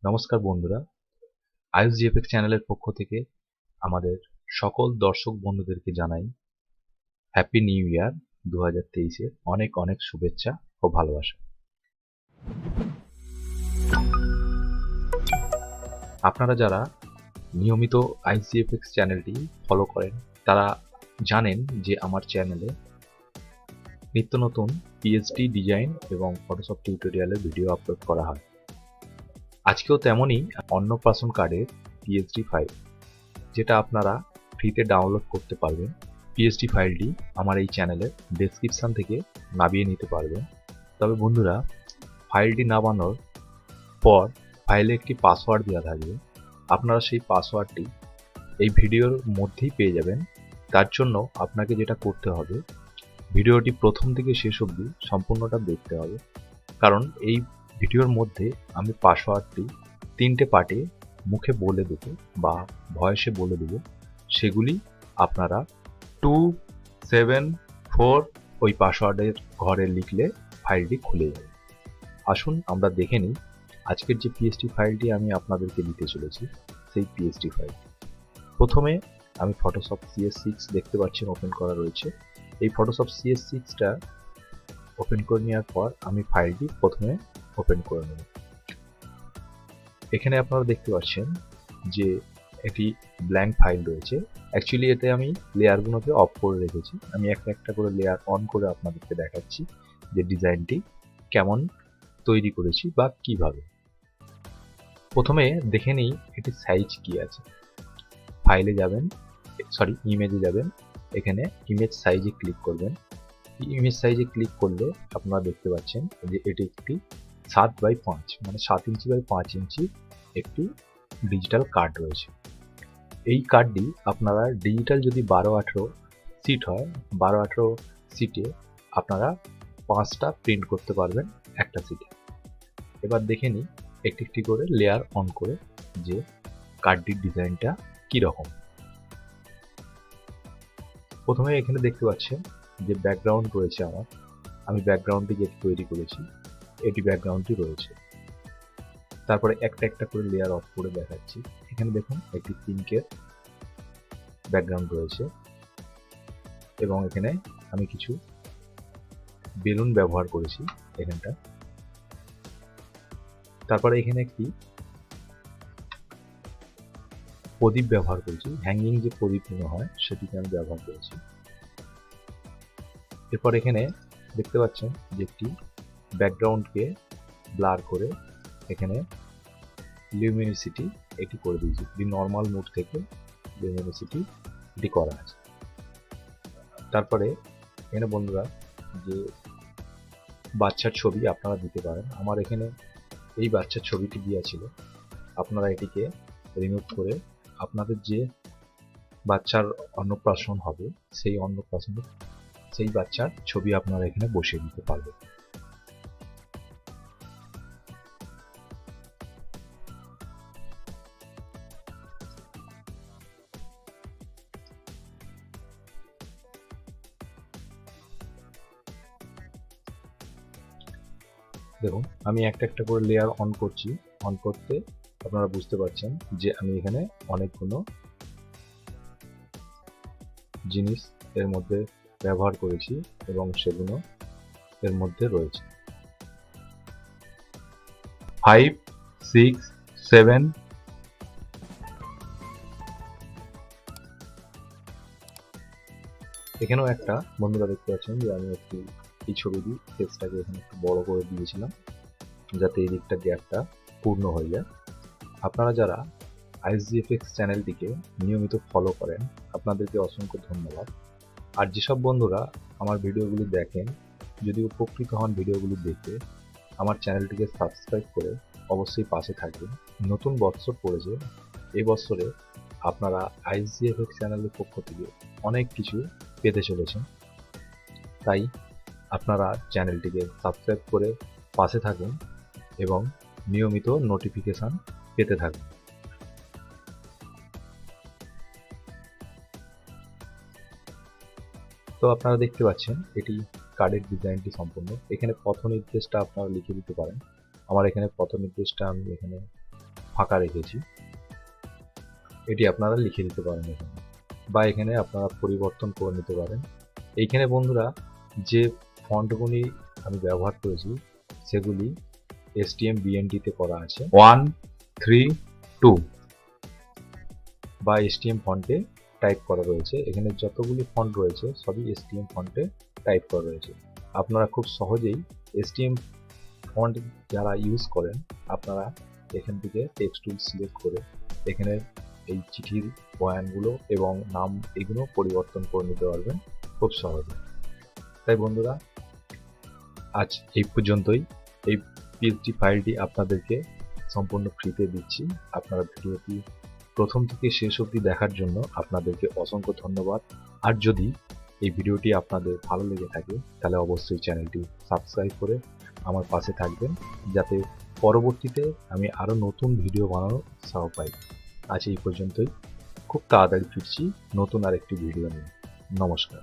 নমস্কার বন্ধুরা, AyushGfx চ্যানেলের পক্ষ থেকে আমাদের সকল দর্শক বন্ধুদেরকে জানাই হ্যাপি নিউ ইয়ার 2023-এর অনেক অনেক শুভেচ্ছা ও ভালোবাসা। আপনারা যারা নিয়মিত AyushGfx চ্যানেলটি ফলো করেন তারা জানেন যে আমার চ্যানেলে নিত্য নতুন পিএইচডি ডিজাইন এবং ফটোশপ টিউটোরিয়ালের ভিডিও আপলোড করা হয়। আজকেও তেমনই অন্নপ্রাশন কার্ডের পিএইচডি ফাইল, যেটা আপনারা ফ্রিতে ডাউনলোড করতে পারবেন। পিএইচডি ফাইলটি আমার এই চ্যানেলের ডেসক্রিপশন থেকে নামিয়ে নিতে পারবেন। তবে বন্ধুরা, ফাইলটি নামানোর পর ফাইলে একটি পাসওয়ার্ড দেওয়া থাকবে। আপনারা সেই পাসওয়ার্ডটি এই ভিডিওর মধ্যেই পেয়ে যাবেন। তার জন্য আপনাকে যেটা করতে হবে, ভিডিওটি প্রথম থেকে শেষ অবধি সম্পূর্ণটা দেখতে হবে, কারণ এই ভিডিওর মধ্যে আমি পাসওয়ার্ডটি 3টে পার্টে মুখে বলে দেব বা ভয়েসে বলে দেব। সেগুলি আপনারা 274 ওই পাসওয়ার্ডের ঘরে লিখলে ফাইলটি খুলে যাবে। আসুন আমরা দেখে নিই আজকের যে পিএইচডি ফাইলটি আমি আপনাদেরকে দিতে চলেছি, সেই পিএইচডি ফাইল। প্রথমে আমি ফটোশপ CS6 দেখতে পাচ্ছেন ওপেন করা রয়েছে। এই ফটোশপ CS6টা ওপেন করে নেওয়ার পর আমি ফাইলটি প্রথমে ওপেন করে নেব। এখানে আপনারা দেখতে পাচ্ছেন যে একটি ব্ল্যাঙ্ক ফাইল রয়েছে। অ্যাকচুয়ালি এতে আমি লেয়ারগুলোকে অফ করে রেখেছি। আমি একটা একটা করে লেয়ার অন করে আপনাদেরকে দেখাচ্ছি যে ডিজাইনটি কেমন তৈরি করেছি বা কিভাবে। প্রথমে দেখে নিই এটির সাইজ কি আছে। ফাইলে যাবেন, ইমেজে যাবেন, এখানে ইমেজ সাইজে ক্লিক করবেন। ইমেজ সাইজে ক্লিক করলে আপনারা দেখতে পাচ্ছেন যে এটি একটি 7x5 মানে 7 ইঞ্চি বাই 5 ইঞ্চি একটি ডিজিটাল কার্ড রয়েছে। এই কার্ডটি আপনারা ডিজিটাল যদি 12-18 সিট হয়, 12-18 সিটে আপনারা 5টা প্রিন্ট করতে পারবেন একটা সিটে। এবার দেখে নিই একটি একটি করে লেয়ার অন করে যে কার্ডটির ডিজাইনটা কীরকম। প্রথমে এখানে দেখতে পাচ্ছেন যে ব্যাকগ্রাউন্ড রয়েছে আমার। আমি ব্যাকগ্রাউন্ডটি যেটি তৈরি করেছি এটি ব্যাকগ্রাউন্ডটি রয়েছে। তারপরে একটা একটা করে লেয়ার অফ করে দেখাচ্ছি। এখানে দেখুন একটি পিঙ্কের ব্যাকগ্রাউন্ড রয়েছে এবং এখানে আমি কিছু বেলুন ব্যবহার করেছি এখানটা। তারপরে এখানে একটি প্রদীপ ব্যবহার করেছি, হ্যাঙ্গিং যে প্রদীপগুলো হয় সেটিকে আমি ব্যবহার করেছি। এরপর এখানে দেখতে পাচ্ছেন যে একটি ব্যাকগ্রাউন্ডকে ব্লার করে এখানে লিউমিনিসিটি এটি করে দিয়েছি। নর্মাল মোড থেকে লিউমিনিসিটি এটি করা আছে। তারপরে এখানে বন্ধুরা যে বাচ্চার ছবি আপনারা দিতে পারেন। আমার এখানে এই বাচ্চার ছবিটি দেওয়া ছিল। আপনারা এটিকে রিমুভ করে আপনাদের যে বাচ্চার অন্নপ্রাশন হবে সেই বাচ্চার ছবি আপনারা এখানে বসিয়ে দিতে পারবেন। দেখুন আমি একটা একটা করে লেয়ার অন করছি। অন করতে আপনারা বুঝতে পারছেন যে আমি এখানে অনেকগুলো জিনিস এর মধ্যে ব্যবহার করেছি এবং সেগুলো এর মধ্যে রয়েছে। 5, 6, 7 এখানেও একটা বন্ধুরা দেখতে পাচ্ছেন যে আমি একটি এই ছবিটি ফেসটাকে এখানে একটু বড় করে দিয়েছিলাম যাতে এই দিকটা গ্যাপটা পূর্ণ হয়ে যায়। আপনারা যারা AyushGfx চ্যানেলটিকে নিয়মিত ফলো করেন আপনাদেরকে অসংখ্য ধন্যবাদ। আর যেসব বন্ধুরা আমার ভিডিওগুলি দেখেন, যদি উপকৃত হন ভিডিওগুলি দেখে, আমার চ্যানেলটিকে সাবস্ক্রাইব করে অবশ্যই পাশে থাকবেন। নতুন বৎসর পড়েছে, এই বছরে আপনারা AyushGfx চ্যানেলের পক্ষ থেকে অনেক কিছু পেতে চলেছেন। তাই আপনারা চ্যানেলটিকে সাবস্ক্রাইব করে পাশে থাকুন এবং নিয়মিত নোটিফিকেশন পেতে থাকুন। তো আপনারা দেখতে পাচ্ছেন এটি কার্ডের ডিজাইনটি সম্পূর্ণ। এখানে পথ নির্দেশটা আপনারা লিখে দিতে পারেন। আমার এখানে পথ নির্দেশটা আমি এখানে ফাঁকা রেখেছি, এটি আপনারা লিখে দিতে পারেন এখানে, বা এখানে আপনারা পরিবর্তন করে নিতে পারেন। এইখানে বন্ধুরা যে ফন্টগুলি আমি ব্যবহার করেছি সেগুলি STM BND তে করা আছে 132 বা STM ফন্টে টাইপ করা রয়েছে। এখানে যতগুলি ফন্ট রয়েছে সবই STM ফন্টে টাইপ করা রয়েছে। আপনারা খুব সহজেই STM ফন্ট যারা ইউজ করেন আপনারা এখান থেকে টেক্সট টুল সিলেক্ট করে এখানে এই চিঠির বয়ানগুলো এবং নাম এগুলো পরিবর্তন করে নিতে পারবেন খুব সহজে। তাই বন্ধুরা আজ এই পর্যন্তই। এই PHP ফাইলটি আপনাদেরকে সম্পূর্ণ ফ্রিতে দিচ্ছি। আপনারা ভিডিওটি প্রথম থেকে শেষ অবধি দেখার জন্য আপনাদেরকে অসংখ্য ধন্যবাদ। আর যদি এই ভিডিওটি আপনাদের ভালো লেগে থাকে তাহলে অবশ্যই চ্যানেলটি সাবস্ক্রাইব করে আমার পাশে থাকবেন, যাতে পরবর্তীতে আমি আরও নতুন ভিডিও বানানোর উৎসাহ পাই। আজ এই পর্যন্তই, খুব তাড়াতাড়ি ফিরছি নতুন আরেকটি ভিডিও নিয়ে। নমস্কার।